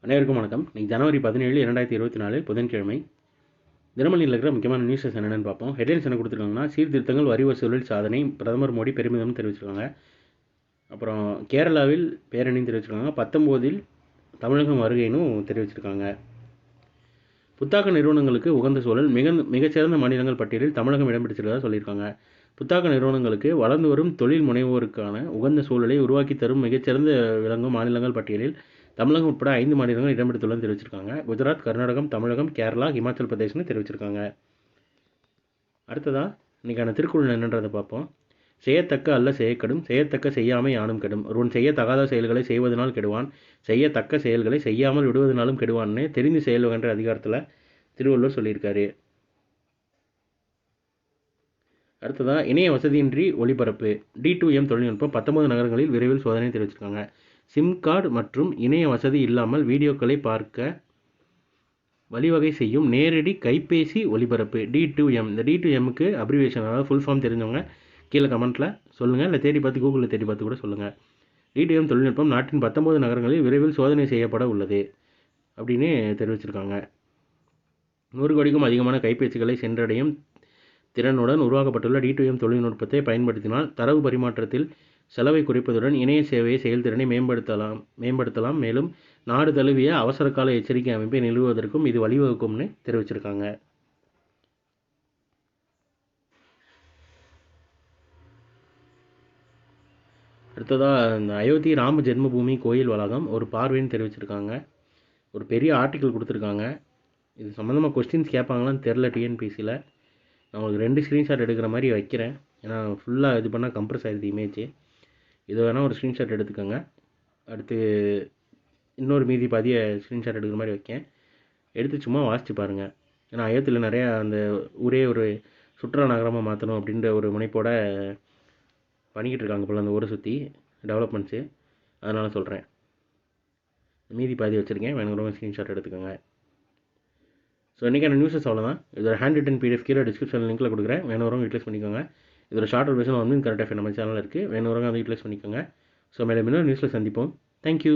அனைவருக்கும் வணக்கம். இன்னைக்கு ஜனவரி 17, 2024 புதன்கிழமை. தினமணியில் இருக்கிற முக்கியமான நியூஸஸ் என்னென்னு பார்ப்போம். ஹெட்லைன்ஸ் என்ன கொடுத்துருக்காங்கன்னா, சீர்திருத்தங்கள் வரி வசூலில் சாதனை, பிரதமர் மோடி பெருமிதம் தெரிவிச்சிருக்காங்க. அப்புறம் கேரளாவில் பேரணின்னு தெரிவிச்சிருக்காங்க. 19இல் தமிழகம் வருகைன்னு தெரிவிச்சிருக்காங்க. புத்தாக்க நிறுவனங்களுக்கு உகந்த சூழல், மிகச்சிறந்த மாநிலங்கள் பட்டியலில் தமிழகம் இடம் பிடிச்சிருக்கதாக சொல்லியிருக்காங்க. புத்தாக்க நிறுவனங்களுக்கு வளர்ந்து வரும் தொழில் முனைவோருக்கான உகந்த சூழலை உருவாக்கி தரும் மிகச்சிறந்த விளங்கும் மாநிலங்கள் பட்டியலில் தமிழகம் உட்பட 5 மாநிலங்கள் இடம் பிடித்துள்ளதுன்னு தெரிவிச்சிருக்காங்க. குஜராத், கர்நாடகம், தமிழகம், கேரளா, ஹிமாச்சல் பிரதேஷ்னு தெரிவிச்சிருக்காங்க. அடுத்ததாக இன்றைக்கான திருக்குறள் என்னன்றதை பார்ப்போம். செய்யத்தக்க அல்ல செய்யக்கெடும், செய்யத்தக்க செய்யாமை யானும் கெடும். ஒருவன் செய்யத்தகாத செயல்களை செய்வதனால் கெடுவான், செய்யத்தக்க செயல்களை செய்யாமல் விடுவதனாலும் கெடுவான்னு தெரிந்து செயல்கின்ற அதிகாரத்தில் திருவள்ளுவர் சொல்லியிருக்காரு. அடுத்ததாக இணைய வசதியின்றி ஒளிபரப்பு D2M தொழில்நுட்பம் 19 நகரங்களில் விரைவில் சோதனை தெரிவிச்சிருக்காங்க. சிம் கார்டு மற்றும் இணைய வசதி இல்லாமல் வீடியோக்களை பார்க்க வழிவகை செய்யும் நேரடி கைபேசி ஒளிபரப்பு D2M. இந்த D2Mக்கு அப்ரிவேஷன், அதாவது ஃபுல் ஃபார்ம் தெரிஞ்சவங்க கீழே கமெண்ட்டில் சொல்லுங்கள், இல்லை தேடி பார்த்து கூகுளில் தேடி பார்த்து கூட சொல்லுங்கள். D2M தொழில்நுட்பம் நாட்டின் 19 நகரங்களில் விரைவில் சோதனை செய்யப்பட உள்ளது அப்படின்னு தெரிவிச்சிருக்காங்க. 100 கோடிக்கும் அதிகமான கைபேசிகளை சென்றடையும் திறனுடன் உருவாக்கப்பட்டுள்ள D2M தொழில்நுட்பத்தை பயன்படுத்தினால் தரவு பரிமாற்றத்தில் செலவை குறைப்பதுடன் இணைய சேவையை செயல்திறனை மேம்படுத்தலாம். மேலும் நாடு தழுவிய அவசரகால எச்சரிக்கை அமைப்பை நிறுவுவதற்கும் இது வழிவகுக்கும்னு தெரிவிச்சிருக்காங்க. அடுத்ததாக இந்த அயோத்தி ராம ஜென்மபூமி கோயில் வளாகம் ஒரு பார்வைன்னு தெரிவிச்சிருக்காங்க. ஒரு பெரிய ஆர்டிக்கல் கொடுத்துருக்காங்க. இது சம்மந்தமாக கொஸ்டின்ஸ் கேட்பாங்களான்னு தெரில டிஎன்பிசியில். நான் உங்களுக்கு 2 ஸ்க்ரீன்ஷாட் எடுக்கிற மாதிரி வைக்கிறேன். ஏன்னா ஃபுல்லாக இது பண்ணால் கம்ப்ரஸ் ஆகிடுது இமேஜ். இது வேணால் ஒரு ஸ்க்ரீன்ஷாட் எடுத்துக்கோங்க. அடுத்து இன்னொரு மீதி பாதிய ஸ்க்ரீன்ஷாட் எடுக்கிற மாதிரி வைக்கேன். எடுத்து சும்மா வாசித்து பாருங்கள். ஏன்னா அயோத்தியில் நிறையா அந்த ஊரே ஒரு சுற்றுலா நகரமாக மாற்றணும் அப்படின்ற ஒரு முனைப்போடு பண்ணிக்கிட்டு இருக்காங்க போல் அந்த ஊரை சுற்றி டெவலப்மெண்ட்ஸு. அதனால் சொல்கிறேன். மீதி பாதி வச்சுருக்கேன், வேணுங்கிறவங்க ஸ்க்ரீன்ஷாட் எடுத்துக்கோங்க. ஸோ இன்றைக்கான நியூஸஸ் அவ்வளோதான். இதோட ஹேண்ட் ரிட்டன் PDF கீழே டிஸ்கிரிப்ஷன் லிங்க்கில் கொடுக்குறேன், வேணுங்கிறவங்க யூட்டிலைஸ் பண்ணிக்கோங்க. இதோட short version 1 minute current affair நம்ம சேனலில் இருக்குது, வேணுங்கிறவங்க அதை யூட்டிலைஸ் பண்ணிக்கோங்க. ஸோ மேலே இன்னொரு நியூஸில் சந்திப்போம். தேங்க்யூ.